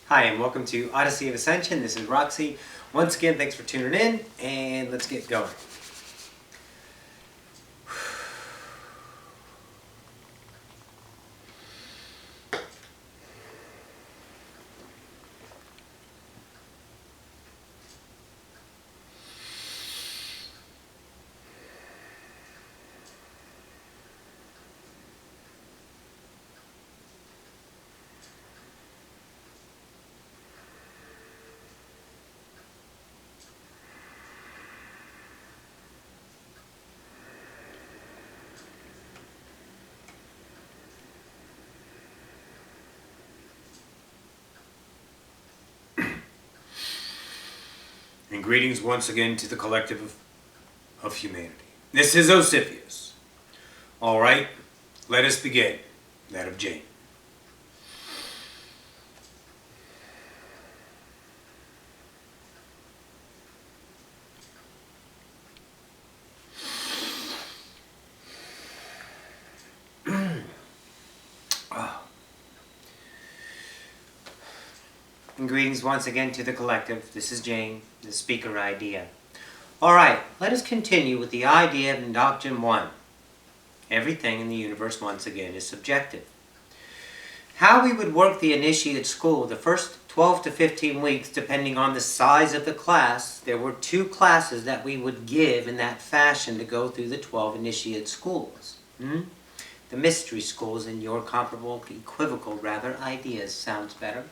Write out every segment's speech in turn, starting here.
Hi, and welcome to Odyssey of Ascension. This is Roxy. Once again, thanks for tuning in, and let's get going. And greetings once again to the collective of humanity. This is Ocyphius. All right, let us begin. That of Jane. And greetings once again to the collective. This is Jane, the speaker idea. Alright, let us continue with the idea of Indoctrine 1. Everything in the universe, once again, is subjective. How we would work the initiate school, the first 12 to 15 weeks, depending on the size of the class, there were 2 classes that we would give in that fashion to go through the 12 initiate schools. The mystery schools and your comparable, equivocal, rather, ideas. Sounds better.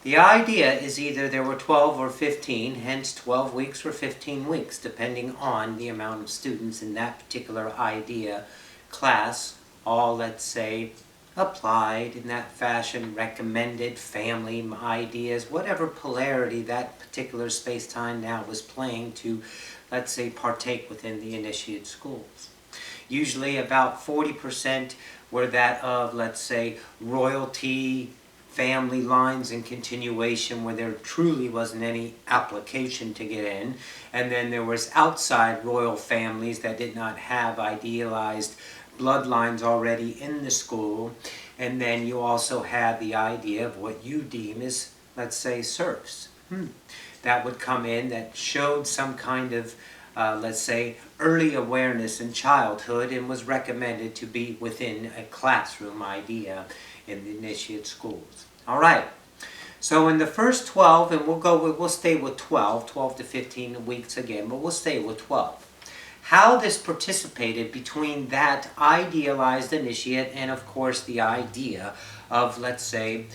The idea is either there were 12 or 15, hence 12 weeks or 15 weeks, depending on the amount of students in that particular idea class, all, let's say, applied in that fashion, recommended, family ideas, whatever polarity that particular space-time now was playing to, let's say, partake within the initiate schools. Usually about 40% were that of, let's say, royalty, family lines and continuation where there truly wasn't any application to get in, and then there was outside royal families that did not have idealized bloodlines already in the school, and then you also had the idea of what you deem as, let's say, serfs. That would come in that showed some kind of let's say, early awareness in childhood and was recommended to be within a classroom idea in the initiate schools. All right. So in the first 12, and we'll stay with 12 to 15 weeks again, but we'll stay with 12. How this participated between that idealized initiate and, of course, the idea of, let's say,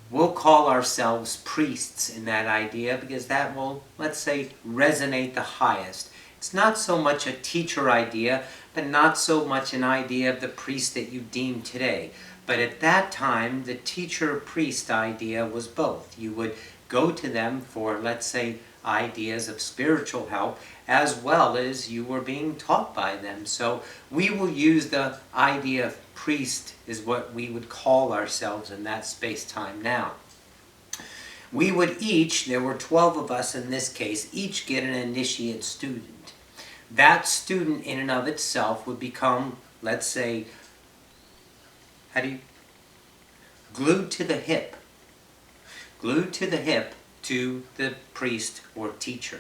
we'll call ourselves priests in that idea because that will, let's say, resonate the highest. It's not so much a teacher idea, but not so much an idea of the priest that you deem today. But at that time, the teacher-priest idea was both. You would go to them for, let's say, ideas of spiritual help, as well as you were being taught by them. So we will use the idea of priest is what we would call ourselves in that space-time now. We would each, there were 12 of us in this case, each get an initiate student. That student in and of itself would become, let's say, glued to the hip. Glued to the hip to the priest or teacher.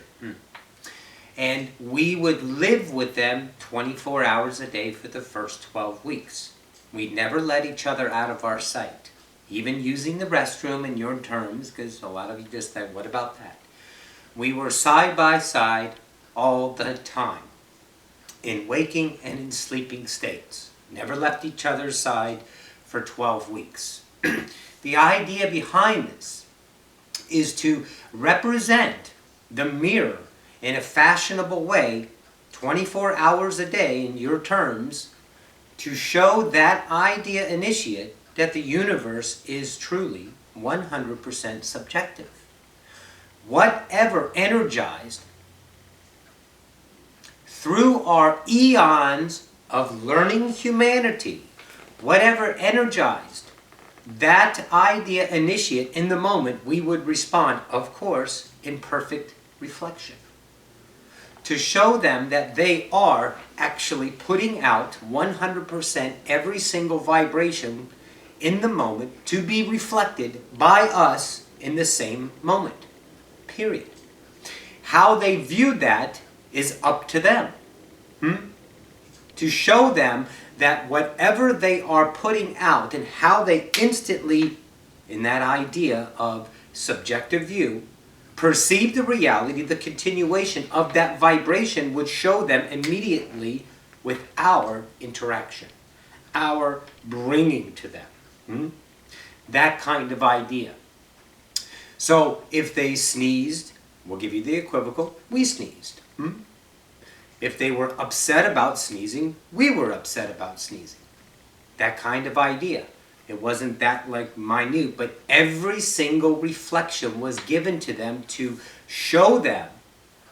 And we would live with them 24 hours a day for the first 12 weeks. We never let each other out of our sight. Even using the restroom in your terms, because a lot of you just said, what about that? We were side by side all the time, in waking and in sleeping states. Never left each other's side for 12 weeks. The idea behind this is to represent the mirror in a fashionable way, 24 hours a day in your terms, to show that idea initiate that the universe is truly 100% subjective. Whatever energized through our eons of learning humanity, whatever energized that idea initiate in the moment, we would respond, of course, in perfect reflection. To show them that they are actually putting out 100% every single vibration in the moment to be reflected by us in the same moment. Period. How they view that is up to them. To show them that whatever they are putting out and how they instantly, in that idea of subjective view, perceive the reality, the continuation of that vibration would show them immediately with our interaction, our bringing to them. That kind of idea. So if they sneezed, we'll give you the equivocal, we sneezed. If they were upset about sneezing, we were upset about sneezing. That kind of idea. It wasn't that like minute, but every single reflection was given to them to show them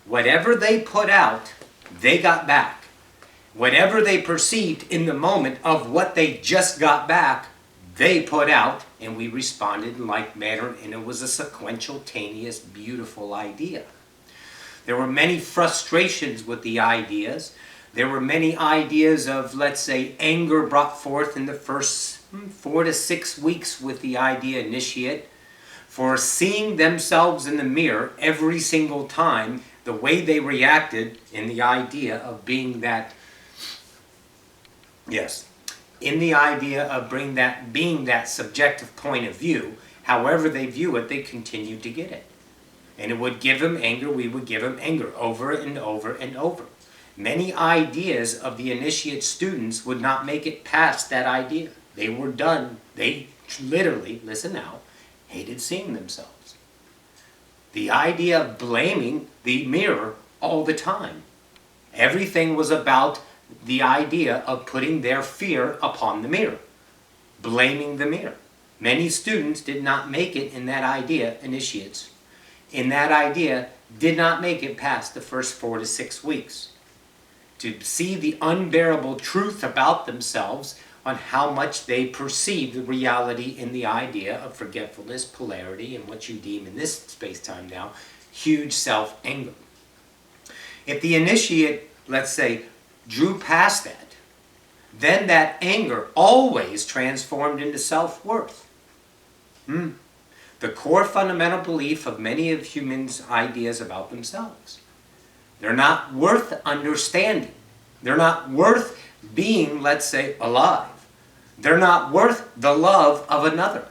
whatever they put out, they got back. Whatever they perceived in the moment of what they just got back, they put out, and we responded in like manner, and it was a sequential-taneous, beautiful idea. There were many frustrations with the ideas. There were many ideas of, let's say, anger brought forth in the first 4 to 6 weeks with the idea initiate, for seeing themselves in the mirror every single time, the way they reacted in the idea of being that, in the idea of being that subjective point of view, however they view it, they continued to get it. And it would give them anger, we would give them anger over and over and over. Many ideas of the initiate students would not make it past that idea. They were done. They literally, listen now, hated seeing themselves. The idea of blaming the mirror all the time. Everything was about the idea of putting their fear upon the mirror. Blaming the mirror. Many students did not make it in that idea, initiates, in that idea, did not make it past the first 4 to 6 weeks. To see the unbearable truth about themselves on how much they perceive the reality in the idea of forgetfulness, polarity, and what you deem in this space-time now, huge self-anger. If the initiate, let's say, drew past that, then that anger always transformed into self-worth. The core fundamental belief of many of humans' ideas about themselves. They're not worth understanding. They're not worth being, let's say, alive. They're not worth the love of another.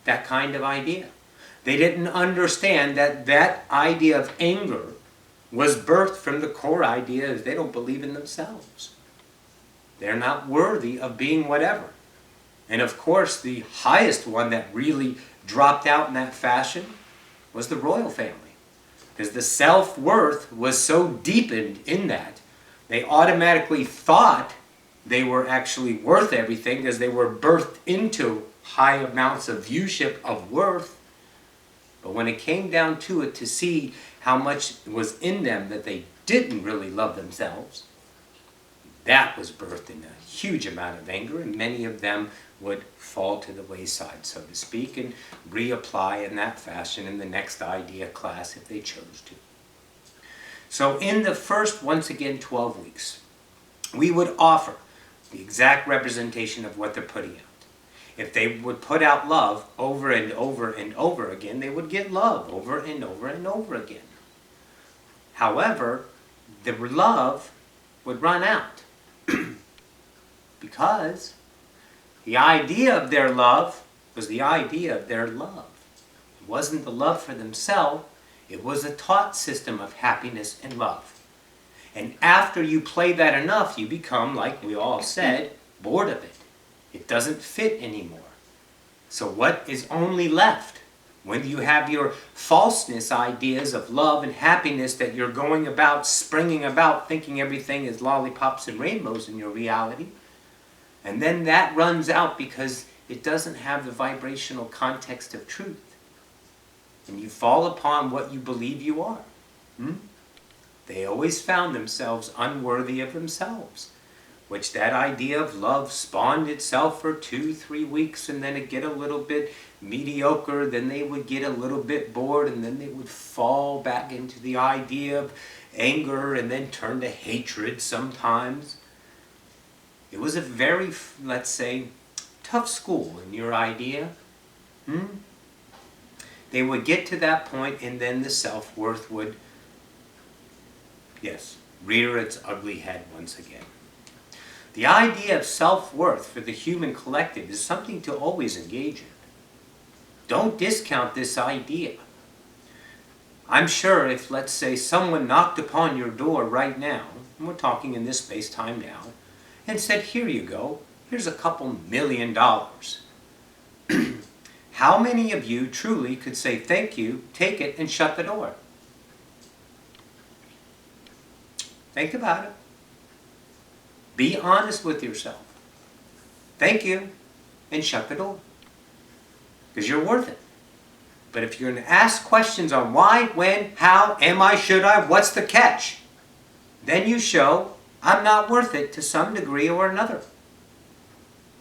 That kind of idea. They didn't understand that that idea of anger was birthed from the core idea of they don't believe in themselves. They're not worthy of being whatever. And of course, the highest one that really dropped out in that fashion was the royal family. Because the self-worth was so deepened in that, they automatically thought they were actually worth everything because they were birthed into high amounts of viewship of worth. But when it came down to it, to see how much was in them that they didn't really love themselves, that was birthed in a huge amount of anger, and many of them would fall to the wayside, so to speak, and reapply in that fashion in the next idea class if they chose to. So in the first, once again, 12 weeks, we would offer the exact representation of what they're putting out. If they would put out love over and over and over again, they would get love over and over and over again. However, the love would run out because the idea of their love was the idea of their love. It wasn't the love for themselves. It was a taught system of happiness and love. And after you play that enough, you become, like we all said, bored of it. It doesn't fit anymore. So what is only left when you have your falseness ideas of love and happiness that you're going about, springing about, thinking everything is lollipops and rainbows in your reality? And then that runs out because it doesn't have the vibrational context of truth. And you fall upon what you believe you are. They always found themselves unworthy of themselves, which that idea of love spawned itself for 2-3 weeks, and then it get a little bit mediocre, then they would get a little bit bored, and then they would fall back into the idea of anger, and then turn to hatred sometimes. It was a very, let's say, tough school in your idea. They would get to that point, and then the self-worth would, yes, rear its ugly head once again. The idea of self-worth for the human collective is something to always engage in. Don't discount this idea. I'm sure if, let's say, someone knocked upon your door right now, and we're talking in this space-time now, and said, here you go, here's a couple $1 million. How many of you truly could say thank you, take it, and shut the door? Think about it. Be honest with yourself. Thank you, and shut the door. Because you're worth it. But if you're going to ask questions on why, when, how, am I, should I, what's the catch? Then you show I'm not worth it to some degree or another.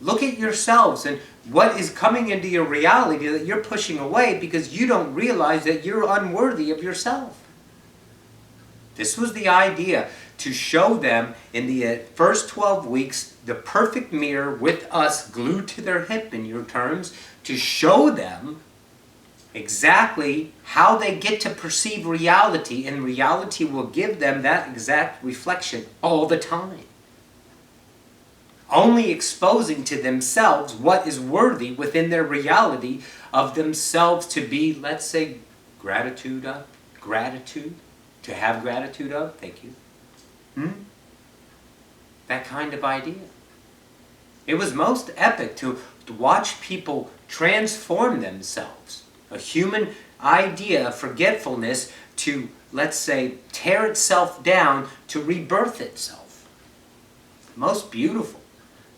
Look at yourselves and what is coming into your reality that you're pushing away because you don't realize that you're unworthy of yourself. This was the idea, to show them in the first 12 weeks the perfect mirror with us glued to their hip, in your terms, to show them exactly how they get to perceive reality, and reality will give them that exact reflection all the time. Only exposing to themselves what is worthy within their reality of themselves to be, let's say, gratitude, to have gratitude of, thank you. That kind of idea. It was most epic to watch people transform themselves. A human idea of forgetfulness to, let's say, tear itself down to rebirth itself. Most beautiful.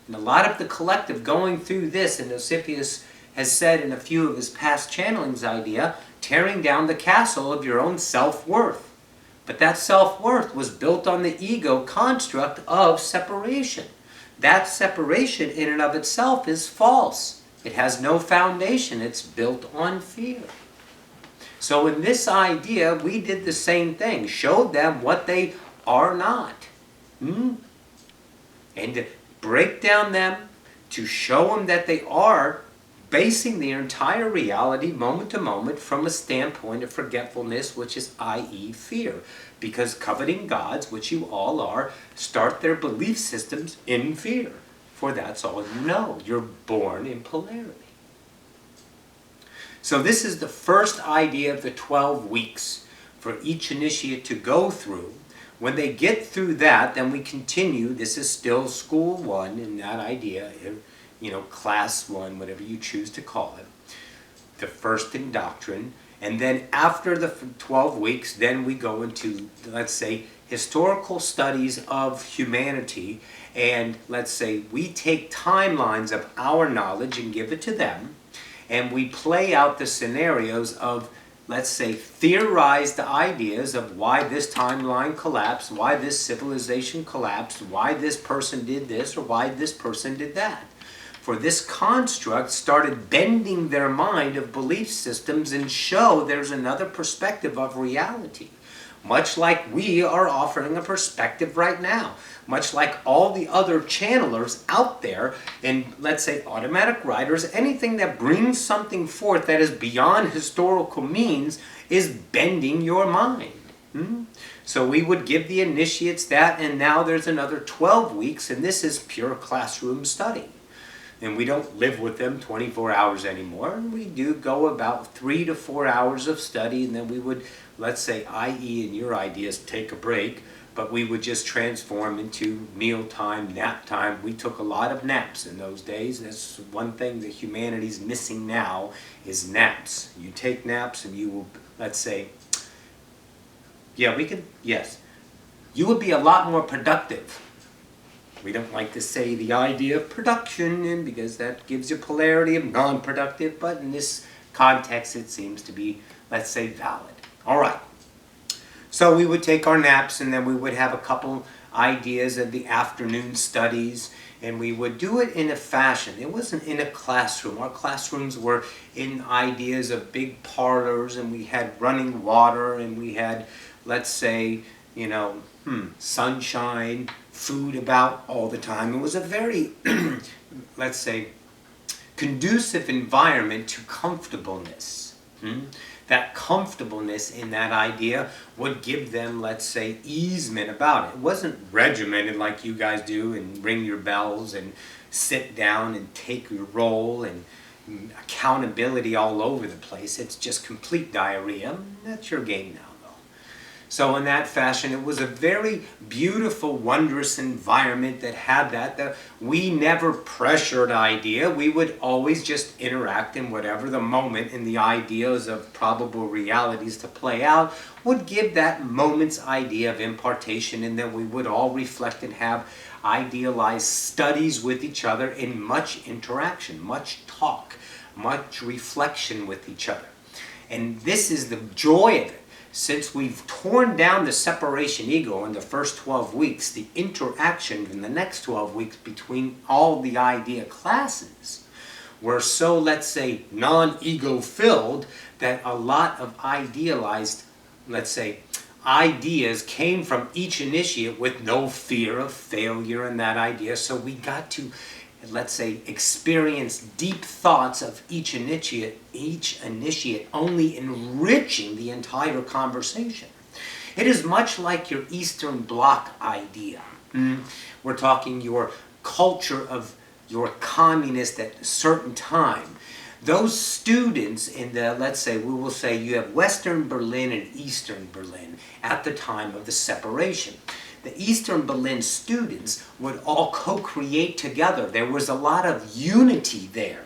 And a lot of the collective going through this, and Ocyphius has said in a few of his past channelings idea, tearing down the castle of your own self-worth. But that self-worth was built on the ego construct of separation. That separation in and of itself is false. It has no foundation. It's built on fear. So in this idea, we did the same thing. Showed them what they are not. And to break down them, to show them that they are basing their entire reality moment to moment from a standpoint of forgetfulness, which is i.e. fear. Because coveting gods, which you all are, start their belief systems in fear. For that's all you know. You're born in polarity. So this is the first idea of the 12 weeks for each initiate to go through. When they get through that, then we continue. This is still school 1 in that idea, class 1, whatever you choose to call it. The first Indoctrine. And then after the 12 weeks, then we go into, let's say, historical studies of humanity. And let's say we take timelines of our knowledge and give it to them. And we play out the scenarios of, let's say, theorized ideas of why this timeline collapsed, why this civilization collapsed, why this person did this, or why this person did that. For this construct started bending their mind of belief systems and show there's another perspective of reality. Much like we are offering a perspective right now. Much like all the other channelers out there, and let's say automatic writers, anything that brings something forth that is beyond historical means is bending your mind. So we would give the initiates that, and now there's another 12 weeks, and this is pure classroom study. And we don't live with them 24 hours anymore. And we do go about 3 to 4 hours of study, and then we would, let's say, i.e. in your ideas, take a break, but we would just transform into mealtime, nap time. We took a lot of naps in those days. That's one thing that humanity's missing now is naps. You take naps and you will, let's say, you would be a lot more productive. We don't like to say the idea of production because that gives you polarity of non-productive, but in this context it seems to be, let's say, valid. All right. So we would take our naps, and then we would have a couple ideas of the afternoon studies, and we would do it in a fashion. It wasn't in a classroom. Our classrooms were in ideas of big parlors, and we had running water, and we had, let's say, sunshine, food about all the time. It was a very, let's say, conducive environment to comfortableness. That comfortableness in that idea would give them, let's say, easement about it. It wasn't regimented like you guys do and ring your bells and sit down and take your role and accountability all over the place. It's just complete diarrhea. That's your game now, though. So in that fashion, it was a very beautiful, wondrous environment that had that we never pressured idea. We would always just interact in whatever the moment and the ideas of probable realities to play out would give that moment's idea of impartation, and then we would all reflect and have idealized studies with each other in much interaction, much talk, much reflection with each other. And this is the joy of it. Since we've torn down the separation ego in the first 12 weeks, the interaction in the next 12 weeks between all the idea classes were so, let's say, non-ego filled that a lot of idealized, let's say, ideas came from each initiate with no fear of failure in that idea. So we got to, let's say, experience deep thoughts of each initiate only enriching the entire conversation. It is much like your Eastern Bloc idea. We're talking your culture of your communist at a certain time. Those students in the, let's say, we will say you have Western Berlin and Eastern Berlin at the time of the separation. The Eastern Berlin students would all co-create together. There was a lot of unity there.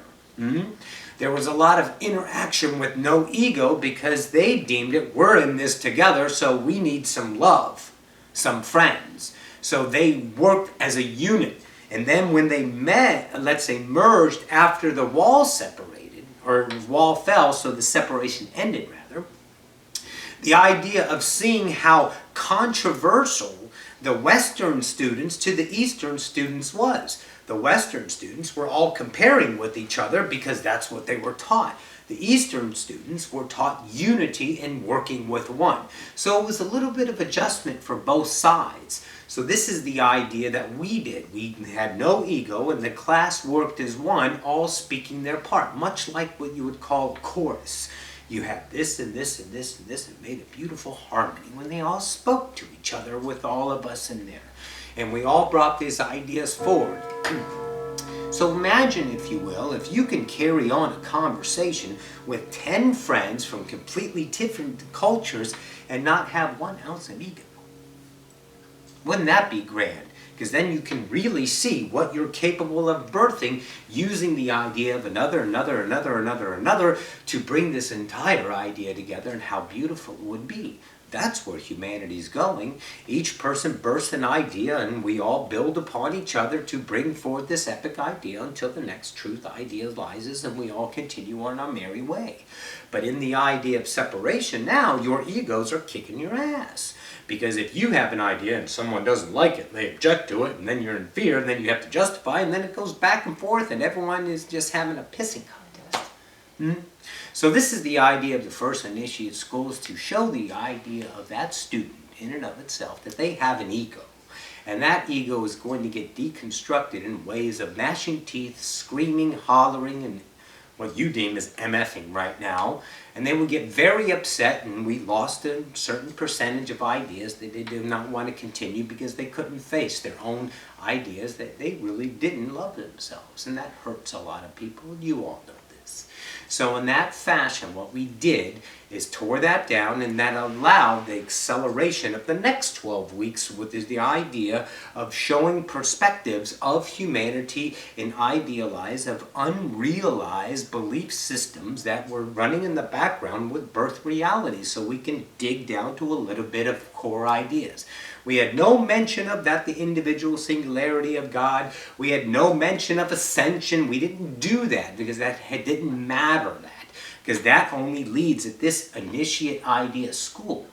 There was a lot of interaction with no ego because they deemed it, we're in this together, so we need some love, some friends. So they worked as a unit. And then when they met, let's say merged after the wall separated, or the wall fell, so the separation ended rather, the idea of seeing how controversial the Western students to the Eastern students was. The Western students were all comparing with each other because that's what they were taught. The Eastern students were taught unity and working with one. So it was a little bit of adjustment for both sides. So this is the idea that we did. We had no ego and the class worked as one, all speaking their part, much like what you would call a chorus. You have this and this and this and this, and made a beautiful harmony when they all spoke to each other with all of us in there. And we all brought these ideas forward. So imagine, if you will, if you can carry on a conversation with 10 friends from completely different cultures and not have 1 ounce of ego. Wouldn't that be grand? Because then you can really see what you're capable of birthing using the idea of another to bring this entire idea together, and how beautiful it would be. That's where humanity's going. Each person births an idea and we all build upon each other to bring forth this epic idea until the next truth idealizes and we all continue on our merry way. But in the idea of separation now, your egos are kicking your ass. Because if you have an idea and someone doesn't like it, they object to it, and then you're in fear, and then you have to justify, and then it goes back and forth, and everyone is just having a pissing contest. So this is the idea of the first initiate schools, to show the idea of that student in and of itself that they have an ego. And that ego is going to get deconstructed in ways of gnashing teeth, screaming, hollering, and what you deem as MFing right now. And they would get very upset, and we lost a certain percentage of ideas that they did not want to continue because they couldn't face their own ideas, that they really didn't love themselves. And that hurts a lot of people. You all know this. So in that fashion, what we did is tore that down, and that allowed the acceleration of the next 12 weeks, with the idea of showing perspectives of humanity in idealized, of unrealized belief systems that were running in the background with birth reality, so we can dig down to a little bit of core ideas. We had no mention of that, the individual singularity of God. We had no mention of ascension. We didn't do that because that didn't matter, because that only leads at this initiate idea school.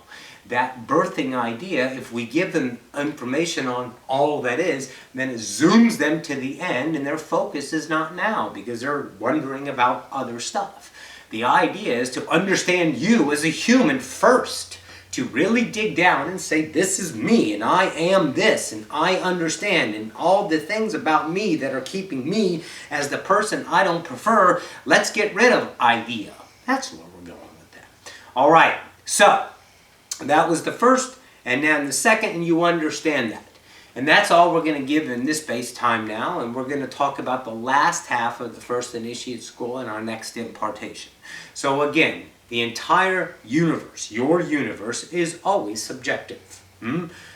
That birthing idea, if we give them information on all that is, then it zooms them to the end, and their focus is not now because they're wondering about other stuff. The idea is to understand you as a human first, to really dig down and say, this is me, and I am this, and I understand, and all the things about me that are keeping me as the person I don't prefer, let's get rid of idea. That's where we're going All right, so that was the first, and then the second, and you understand that. And that's all we're going to give in this base time now, and we're going to talk about the last half of the first initiate school in our next impartation. So again, the entire universe, your universe, is always subjective.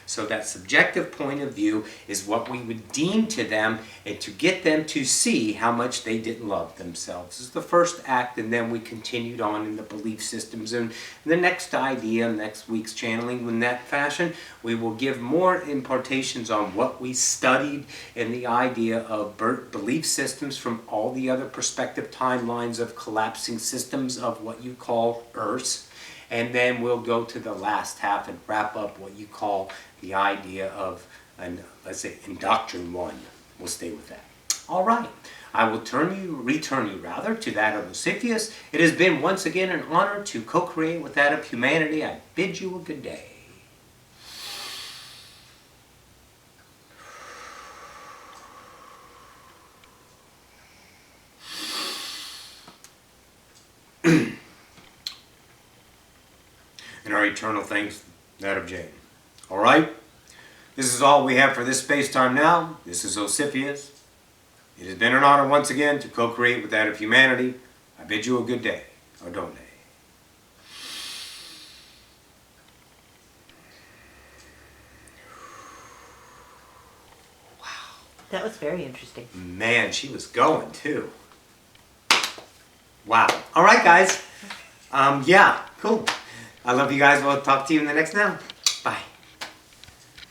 So that subjective point of view is what we would deem to them, and to get them to see how much they didn't love themselves. This is the first act, and then we continued on in the belief systems. And the next idea, next week's channeling, in that fashion, we will give more impartations on what we studied in the idea of belief systems from all the other perspective timelines of collapsing systems of what you call Earths. And then we'll go to the last half and wrap up what you call the idea of, let's say, Indoctrine 1. We'll stay with that. All right. I will return you to that of Ocyphius. It has been once again an honor to co-create with that of humanity. I bid you a good day. And our eternal thanks, that of Jane. All right? This is all we have for this space-time now. This is Ocyphius. It has been an honor once again to co-create with that of humanity. I bid you a good day, or don't they? Wow. That was very interesting. Man, she was going too. Wow. All right, guys. Yeah, cool. I love you guys. We'll talk to you in the next now. Bye.